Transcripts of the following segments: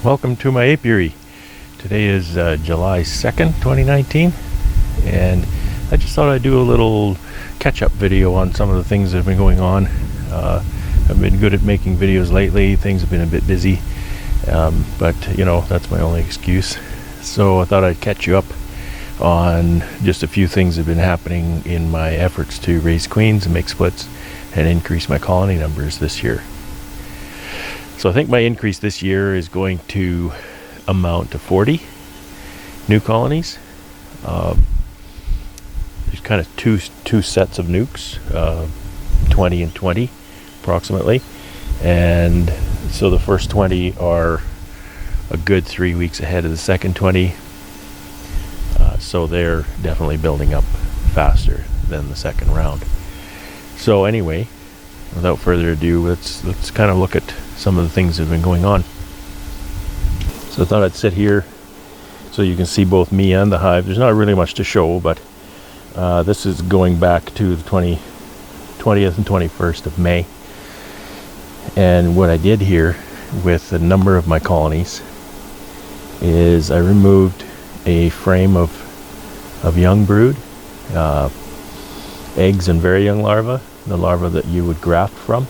Welcome to my apiary. Today is July 2nd, 2019, and I just thought I'd do a little catch-up video on some of the things that have been going on. I've been good at making videos lately. Things have been a bit busy, but you know, that's my only excuse. So I thought I'd catch you up on just a few things that have been happening in my efforts to raise queens and make splits and increase my colony numbers this year. So I think my increase this year is going to amount to 40 new colonies. There's kind of two sets of nukes, 20 and 20 approximately. And so the first 20 are a good 3 weeks ahead of the second 20. So they're definitely building up faster than the second round. So anyway, without further ado, let's kind of look at some of the things that have been going on. So I thought I'd sit here so you can see both me and the hive. There's not really much to show, but this is going back to the 20th and 21st of May. And what I did here with a number of my colonies is I removed a frame of young brood, eggs and very young larvae, the larvae that you would graft from,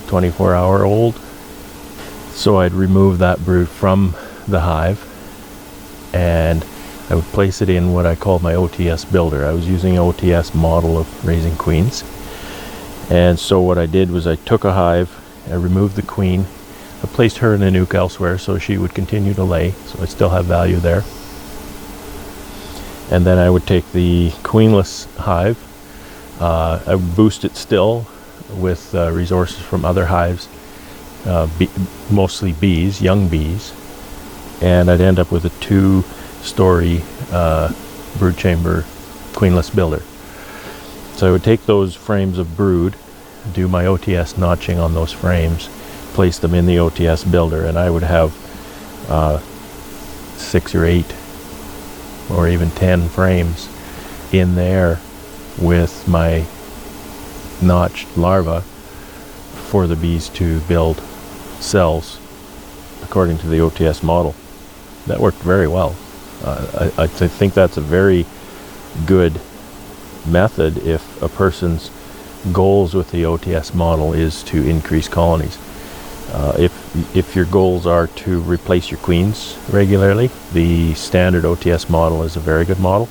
24-hour-old. So I'd remove that brood from the hive and I would place it in what I call my OTS builder. I was using an OTS model of raising queens. And so what I did was I took a hive, I removed the queen, I placed her in a nuke elsewhere so she would continue to lay, so I still have value there. And then I would take the queenless hive, I would boost it still with resources from other hives, mostly bees, young bees, and I'd end up with a 2-story brood chamber queenless builder. So I would take those frames of brood, do my OTS notching on those frames, place them in the OTS builder, and I would have 6 or 8 or even 10 frames in there with my notched larvae for the bees to build cells according to the OTS model. That worked very well. I think that's a very good method if a person's goals with the OTS model is to increase colonies. If your goals are to replace your queens regularly, the standard OTS model is a very good model.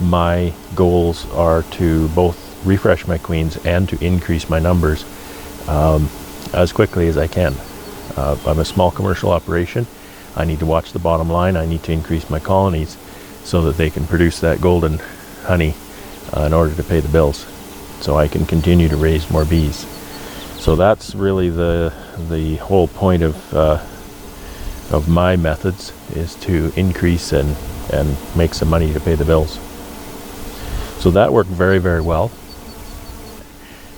My goals are to both refresh my queens and to increase my numbers as quickly as I can. I'm a small commercial operation. I need to watch the bottom line. I need to increase my colonies so that they can produce that golden honey in order to pay the bills, so I can continue to raise more bees. So that's really the whole point of my methods, is to increase and make some money to pay the bills. So that worked very, very well.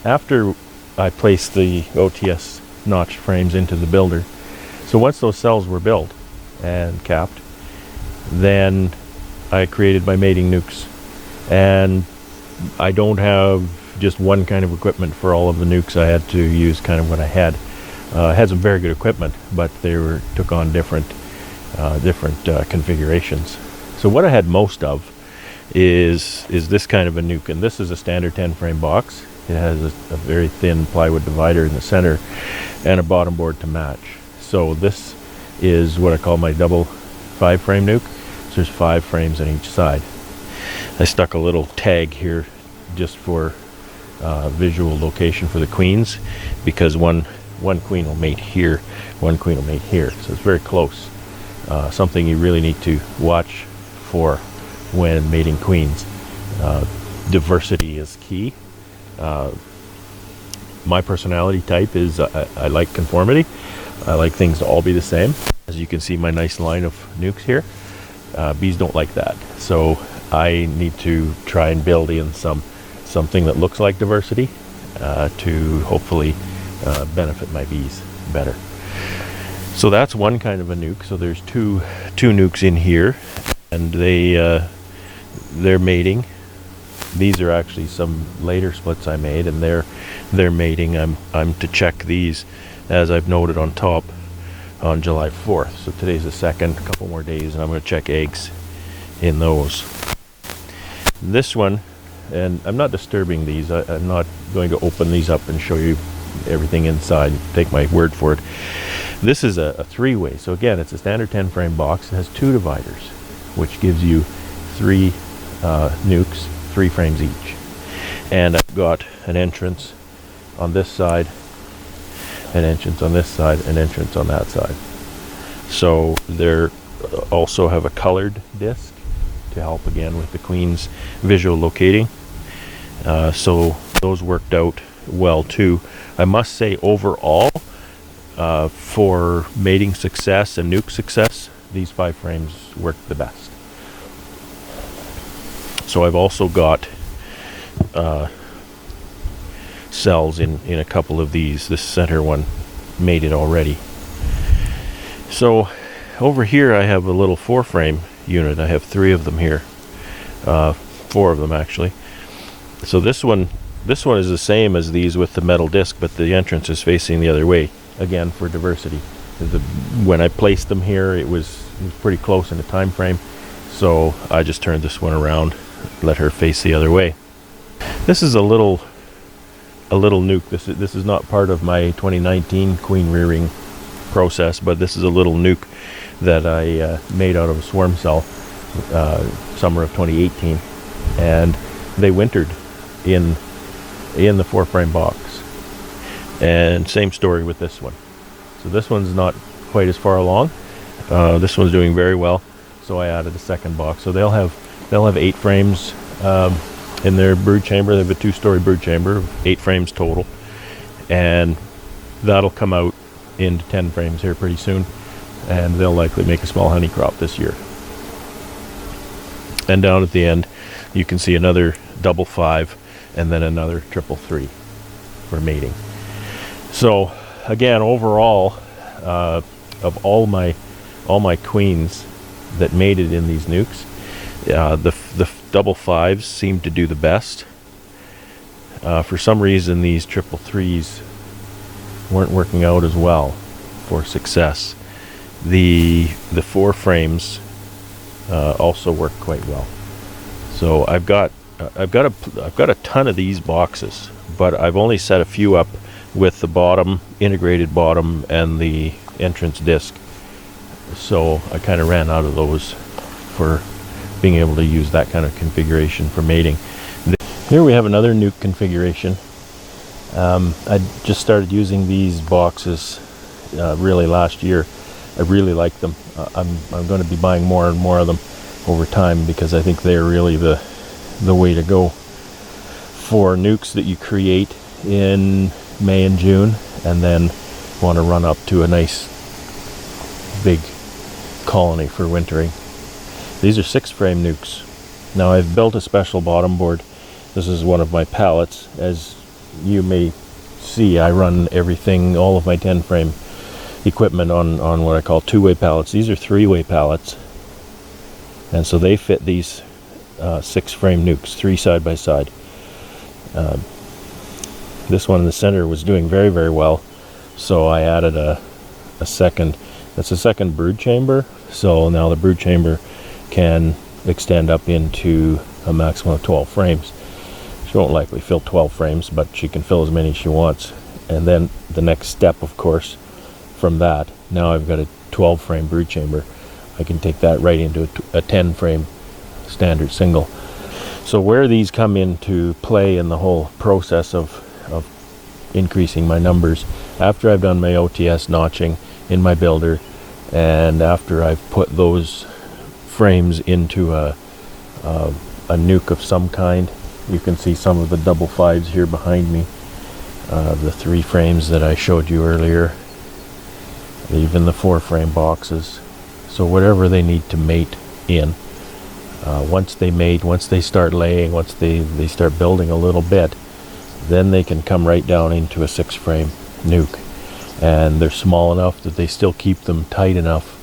After I placed the OTS notched frames into the builder, so once those cells were built and capped, then I created my mating nukes. And I don't have just one kind of equipment for all of the nukes. I had to use kind of what I had. I had some very good equipment, but they took on different configurations. So what I had most of is this kind of a nuke, and this is a standard 10-frame box. It has a very thin plywood divider in the center and a bottom board to match. So this is what I call my double 5-frame nuke. So there's 5 frames on each side. I stuck a little tag here just for visual location for the queens, because one queen will mate here, one queen will mate here, so it's very close. Something you really need to watch for when mating queens. Diversity is key. My personality type is I like conformity. I like things to all be the same. As you can see, my nice line of nukes here. Bees don't like that, so I need to try and build in something that looks like diversity to hopefully benefit my bees better. So that's one kind of a nuke. So there's two nukes in here, and they're mating. These are actually some later splits I made, and they're mating. I'm to check these, as I've noted on top, on July 4th. So today's the 2nd, a couple more days, and I'm going to check eggs in those. This one, and I'm not disturbing these, I'm not going to open these up and show you everything inside, take my word for it. This is a 3-way, so again, it's a standard 10 frame box. It has 2 dividers, which gives you 3 nukes, 3 frames each. And I've got an entrance on this side, an entrance on this side, an entrance on that side. So there also have a colored disc to help again with the queen's visual locating. So those worked out well too. I must say overall, for mating success and nuke success, these 5 frames worked the best. So I've also got cells in a couple of these. This center one made it already. So over here I have a little 4 frame unit. I have 3 of them here, 4 of them actually. So this one is the same as these with the metal disc, but the entrance is facing the other way, again for diversity. When I placed them here, it was pretty close in the time frame, so I just turned this one around, let her face the other way. This is a little nuke. This is not part of my 2019 queen rearing process, but this is a little nuke that I made out of a swarm cell summer of 2018, and they wintered in the 4 frame box. And same story with this one. So this one's not quite as far along. This one's doing very well, so I added a second box. So they'll have 8 frames in their brood chamber. They have a 2-story brood chamber of 8 frames total, and that'll come out into 10 frames here pretty soon, and they'll likely make a small honey crop this year. And down at the end you can see another double 5 and then another triple 3 for mating. So again, overall, of all my queens that mated in these nukes, the double 5s seem to do the best. For some reason these triple 3s weren't working out as well for success. The 4 frames also work quite well. So I've got a ton of these boxes, but I've only set a few up with the bottom, integrated bottom, and the entrance disc. So I kind of ran out of those for being able to use that kind of configuration for mating. Here we have another nuke configuration. I just started using these boxes really last year. I really like them. I'm going to be buying more and more of them over time, because I think they're really the way to go for nukes that you create in May and June, and then want to run up to a nice big colony for wintering. These are 6 frame nukes. Now I've built a special bottom board. This is one of my pallets. As you may see, I run everything, all of my 10 frame equipment on what I call 2-way pallets. These are 3-way pallets, and so they fit these 6 frame nukes, 3 side by side. This one in the center was doing very, very well, so I added a second. That's a second brood chamber, so now the brood chamber can extend up into a maximum of 12 frames. She won't likely fill 12 frames, but she can fill as many as she wants. And then the next step, of course, from that, now I've got a 12 frame brood chamber. I can take that right into a 10 frame standard single. So where these come into play in the whole process of increasing my numbers, after I've done my OTS notching in my builder, and after I've put those frames into a nuke of some kind. You can see some of the double 5s here behind me, the 3 frames that I showed you earlier, even the 4 frame boxes. So whatever they need to mate in, once they mate, once they start laying, once they start building a little bit, then they can come right down into a 6 frame nuke. And they're small enough that they still keep them tight enough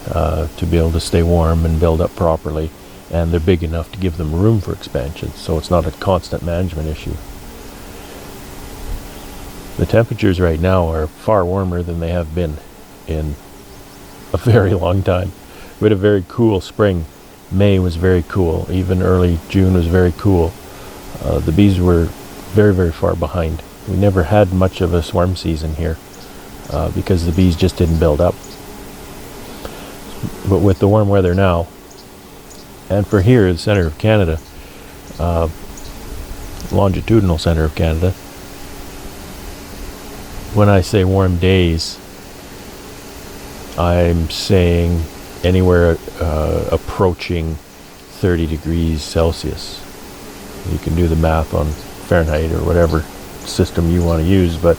to be able to stay warm and build up properly, and they're big enough to give them room for expansion, so it's not a constant management issue. The temperatures right now are far warmer than they have been in a very long time. We had a very cool spring. May was very cool. Even early June was very cool. The bees were very, very far behind. We never had much of a swarm season here because the bees just didn't build up. But with the warm weather now, and for here, the center of Canada, longitudinal center of Canada, when I say warm days, I'm saying anywhere approaching 30 degrees Celsius. You can do the math on Fahrenheit or whatever system you want to use, but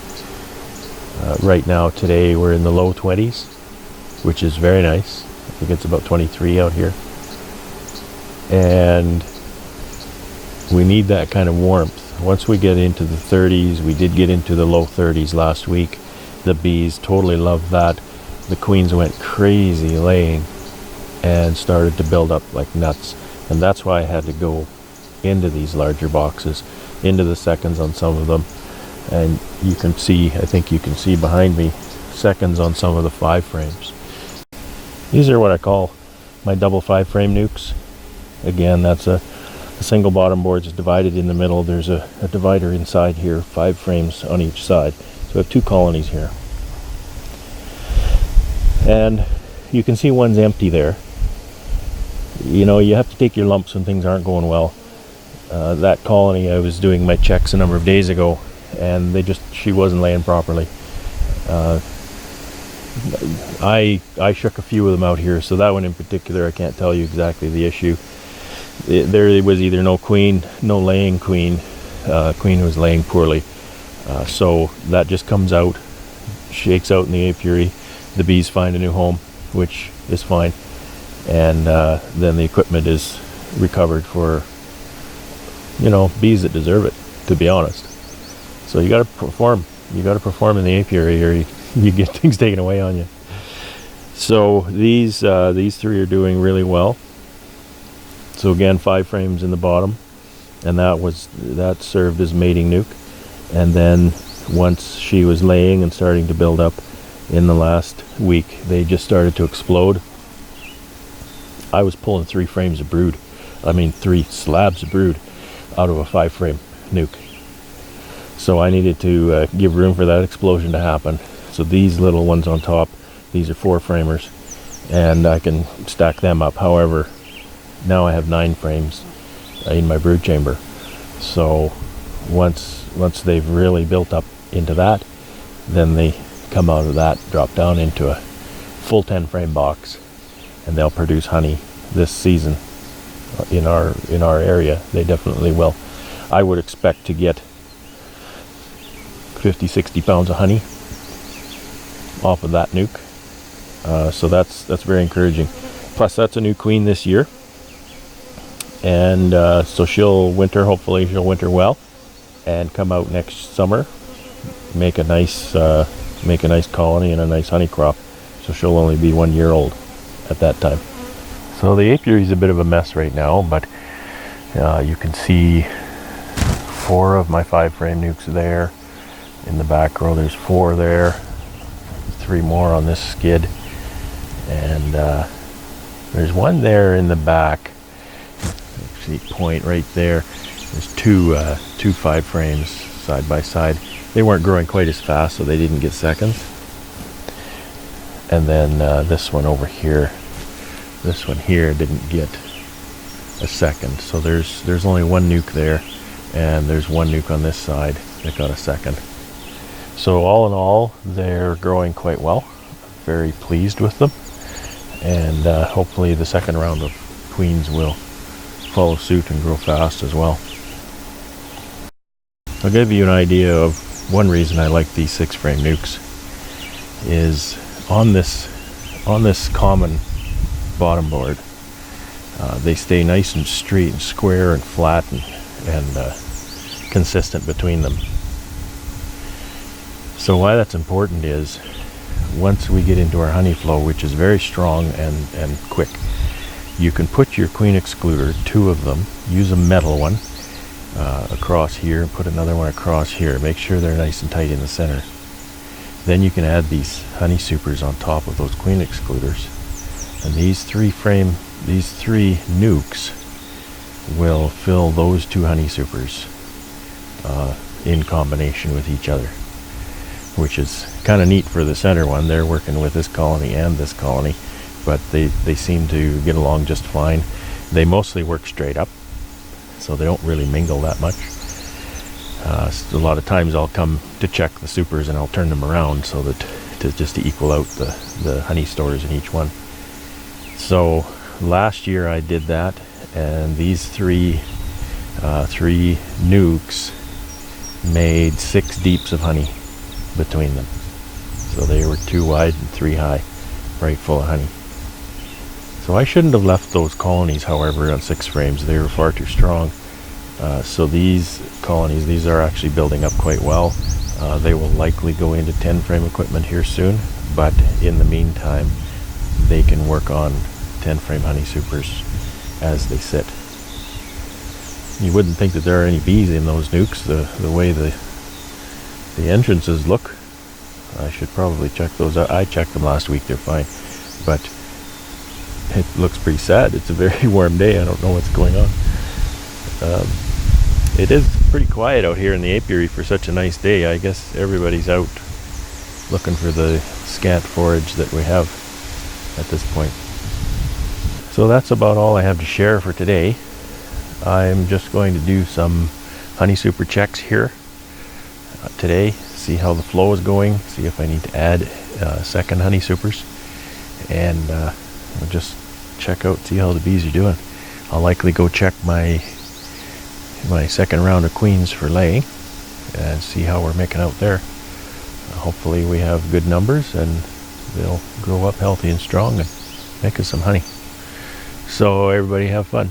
right now, today, we're in the low 20s, which is very nice. I think it's about 23 out here. And we need that kind of warmth. Once we get into the 30s, we did get into the low 30s last week. The bees totally loved that. The queens went crazy laying and started to build up like nuts. And that's why I had to go into these larger boxes, into the seconds on some of them. And you can see, I think you can see behind me, seconds on some of the 5 frames. These are what I call my double 5 frame nukes. Again, that's a single bottom board is divided in the middle. There's a divider inside here, 5 frames on each side. So I have 2 colonies here. And you can see one's empty there. You know, you have to take your lumps when things aren't going well. That colony, I was doing my checks a number of days ago, and she wasn't laying properly. I shook a few of them out here, so that one in particular, I can't tell you exactly the issue. There was either no laying queen. Queen was laying poorly. So that just comes out, shakes out in the apiary. The bees find a new home, which is fine. And then the equipment is recovered for, bees that deserve it, to be honest. So you got to perform. You got to perform in the apiary, or you get things taken away on you. So these 3 are doing really well. So again, 5 frames in the bottom, and that served as mating nuke. And then once she was laying and starting to build up in the last week, they just started to explode. I was pulling 3 frames of brood. 3 slabs of brood out of a 5 frame nuke. So I needed to give room for that explosion to happen. So these little ones on top, these are 4 framers, and I can stack them up. However, now I have 9 frames in my brood chamber. So once they've really built up into that, then they come out of that, drop down into a full 10 frame box, and they'll produce honey this season in our area. They definitely will. I would expect to get 50-60 pounds of honey off of that nuke. So that's very encouraging. Plus, that's a new queen this year, and so hopefully she'll winter well and come out next summer, make a nice colony and a nice honey crop. So she'll only be 1 year old at that time. So the apiary is a bit of a mess right now, but you can see 4 of my 5 frame nukes there. In the back row, there's 4 there, 3 more on this skid, and there's 1 there in the back. Actually, point right there. There's two 5 frames side by side. They weren't growing quite as fast, so they didn't get seconds. And then this one over here, this one here didn't get a second. So there's only 1 nuke there, and there's 1 nuke on this side that got a second. So all in all, they're growing quite well. Very pleased with them, and hopefully the second round of queens will follow suit and grow fast as well. I'll give you an idea of one reason I like these 6 frame nukes. Is on this common bottom board, they stay nice and straight and square and flat and consistent between them. So why that's important is, once we get into our honey flow, which is very strong and quick, you can put your queen excluder, 2 of them, use a metal one across here, put another one across here. Make sure they're nice and tight in the center. Then you can add these honey supers on top of those queen excluders, and these three nukes will fill those two honey supers in combination with each other, which is kind of neat for the center one. They're working with this colony and this colony, but they seem to get along just fine. They mostly work straight up, so they don't really mingle that much. A lot of times I'll come to check the supers and I'll turn them around so that just to equal out the honey stores in each one. So last year I did that, and these three nukes made 6 deeps of honey between them. So they were 2 wide and 3 high, right full of honey. So I shouldn't have left those colonies, however, on 6 frames. They were far too strong. So these colonies, these are actually building up quite well. They will likely go into 10 frame equipment here soon, but in the meantime they can work on 10 frame honey supers as they sit. You wouldn't think that there are any bees in those nukes, the way the entrances look. I should probably check those out. I checked them last week, they're fine, but it looks pretty sad. It's a very warm day. I don't know what's going on. It is pretty quiet out here in the apiary for such a nice day. I guess everybody's out looking for the scant forage that we have at this point. So that's about all I have to share for today. I'm just going to do some honey super checks here today, see how the flow is going, see if I need to add second honey supers, and we'll just check out, see how the bees are doing. I'll likely go check my second round of queens for laying and see how we're making out there. Hopefully we have good numbers and they'll grow up healthy and strong and make us some honey. So everybody have fun.